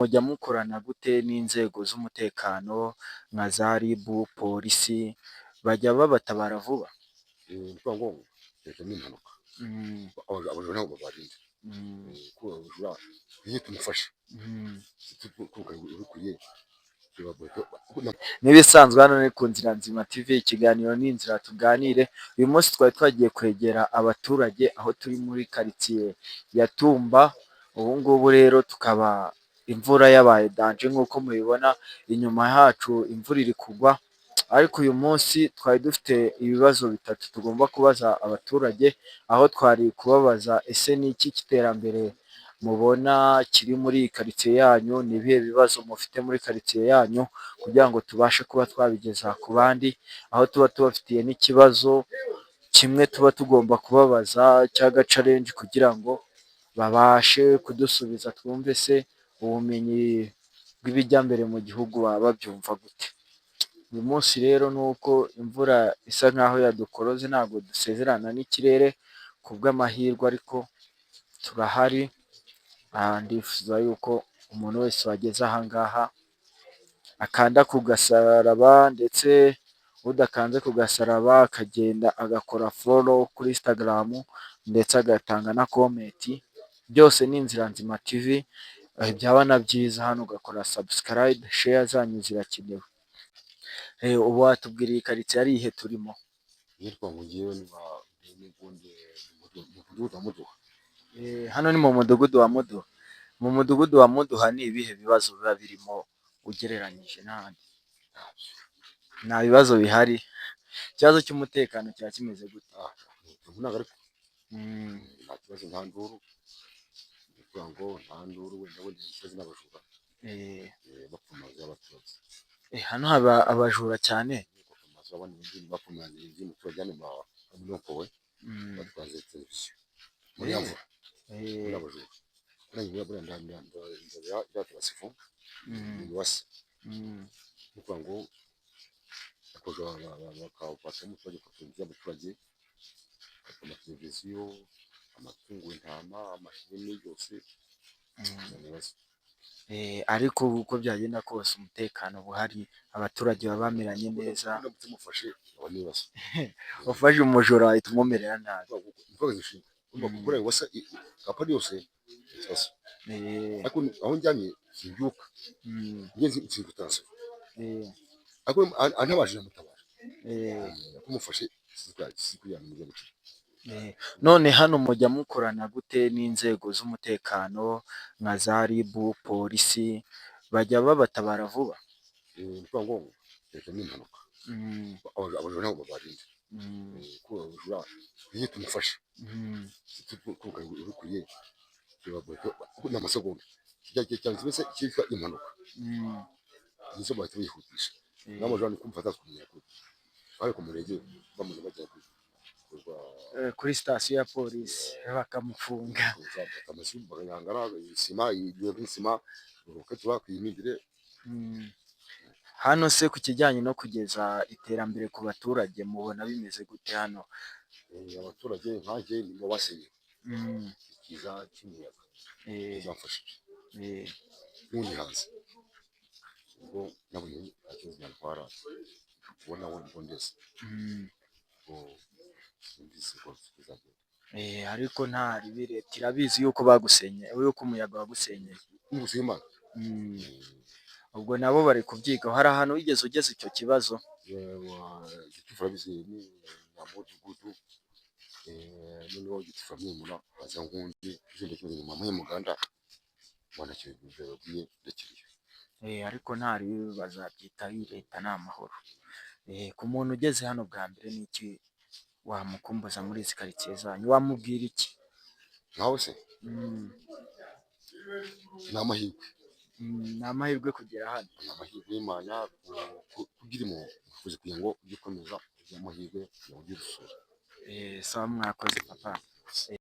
Mujya mukorana gute n'inzego z'umutekano nka za RIB, polisi, bajya babatabara vuba? Ni ukuvuga ngo leta ni impanuka, Mm, abajura ntabwo babarinda, mm, kuko abajura iyo tumufashe mm. ubikwiye Nk'ibisanzwe hano ni ku Nzira Nzima TV, ikiganiro ni inzira tuganire. Uyu munsi twari twagiye kwegera abaturage aho turi muri karitsiye ya Tumba. Ubu ngubu rero tukaba imvura yabaye danje nk'uko mubibona, inyuma yacu imvura iri kugwa, ariko uyu munsi twari dufite ibibazo bitatu tugomba kubaza abaturage, aho twari kubabaza ese ni iki cy'iterambere mubona kiri muri iyi karitsiye yanyu, ni ibihe bibazo mufite muri karitsiye yanyu, kugira ngo tubashe kuba twabigeza ku bandi, aho tuba tubafitiye n'ikibazo kimwe tuba tugomba kubabaza cy'agacarenji kugira ngo babashe kudusubiza twumve se ubumenyi bw'ibijya mbere mu gihugu baba babyumva gute. Uyu munsi rero ni uko imvura isa nkaho yadukoroze, ntabwo dusezerana n'ikirere ku bw'amahirwe, ariko turahari. Ndifuza yuko umuntu wese wageze aha ngaha akanda ku gasaraba, ndetse udakanze ku gasaraba akagenda agakora follow kuri Instagram, ndetse agatanga na komenti. Byose ni Inzira Nzima TV. Byaba na byiza hano ugakora subscribe, share zanyu zirakenewe. Ubu watubwira iyi karitsiye ari ihe turimo? yitwa ngo ngewe n'ubundi mudugudu wa Muduha. Hano ni mu mudugudu wa Muduha. Mu mudugudu wa Muduha ni ibihe bibazo biba birimo ugereranyije n'ahandi? Nta bibazo bihari. Ikibazo cy'umutekano kiba kimeze gute? Ntabwo ariko Mm, nta kibazo, nta nduru, ni ukuvuga ngo nta nduru, wenda ikibazo n'abajura eh, bapfa amazu y'abaturage, hano haba abajura cyane. bapfa amazu abandi bapfa amazu y'umuturage, hano munokowe Mm, batwaze televiziyo muri eh, havura muri eh, abajura buriya buriya byatubasifu mm, ni wasi, mm, ni ukuvuga ngo bakawufata umuturage, bakatwinjiza y'abaturage, bakatwa amateleviziyo, amatungo, intama, amahene yose mm. ni wasi. Ariko uko byagenda kose umutekano uba uhari, abaturage baba bameranye neza. Uramutse umufashe aba ni wasi. Ufashe umujura wahita umumerera nabi. Imvugo zishinga kuri ayo wasa kapari yose ikibazo, Eh, ariko aho njyanye simbyuka mm, ngenzi nsimbutase, eh, ariko antabashije mutabara eh. kumufashe sikuyana mu gihugu. None hano mujya mukorana gute n'inzego z'umutekano nka za RIB, polisi, bajya babatabara vuba? Ni ukuvuga ngo leta ni impanuka, Mm, abajura ntabwo babarinda, mm, kuko abajura iyo tumufashe mm, ubikwiye ni amasegonda cyane kimeze cyitwa impanuka, mm, nizo bahita bihutisha. eh, N'amajura ni kumufata kumenya kure bari ku murenge bamaze bajya kurwa kuri sitasiyo ya polisi bakamufunga. amazu baganyangara isima, ibintu by'isima urukweto bakwiyimindire. Mm. Hano se ku kijyanye no kugeza iterambere ku baturage mubona bimeze gute hano? Abaturage nkanjye nibo basenye Mm, ikiza cy'umuyaga eh, cyamfashije eh, n'undi hanze, ubwo nabonye nta kibazo byantwara kubona we ngo ndetse mm, ubwo simbizi ko bizagenda. ariko nta ribi, leta irabizi yuko bagusenye, yuko umuyaga wagusenyeye. n'ubusiye Imana Mm. Ubwo nabo bari kubyigaho. Hari ahantu wigeze ugeze icyo kibazo? gitifu arabizi ni na mudugudu, noneho gitifu aramwimura haza nkundi izindi kibazo nyuma muhe muganda mbona cyo babwiye ndakiriye. Ariko nta ribi, bazabyitaho, iyi leta ni amahoro. Ku muntu ugeze hano bwa mbere ni iki wamukumbuza muri izi karitsiye zanyu, wamubwira iki? Nkawe se Mm, ni amahirwe, ni amahirwe kugera hano. ni amahirwe y'Imana kugira umuntu ufuze kugira ngo ujye ukomeza ugire amahirwe kugira ngo ugire usura. Sawa, mwakoze papa.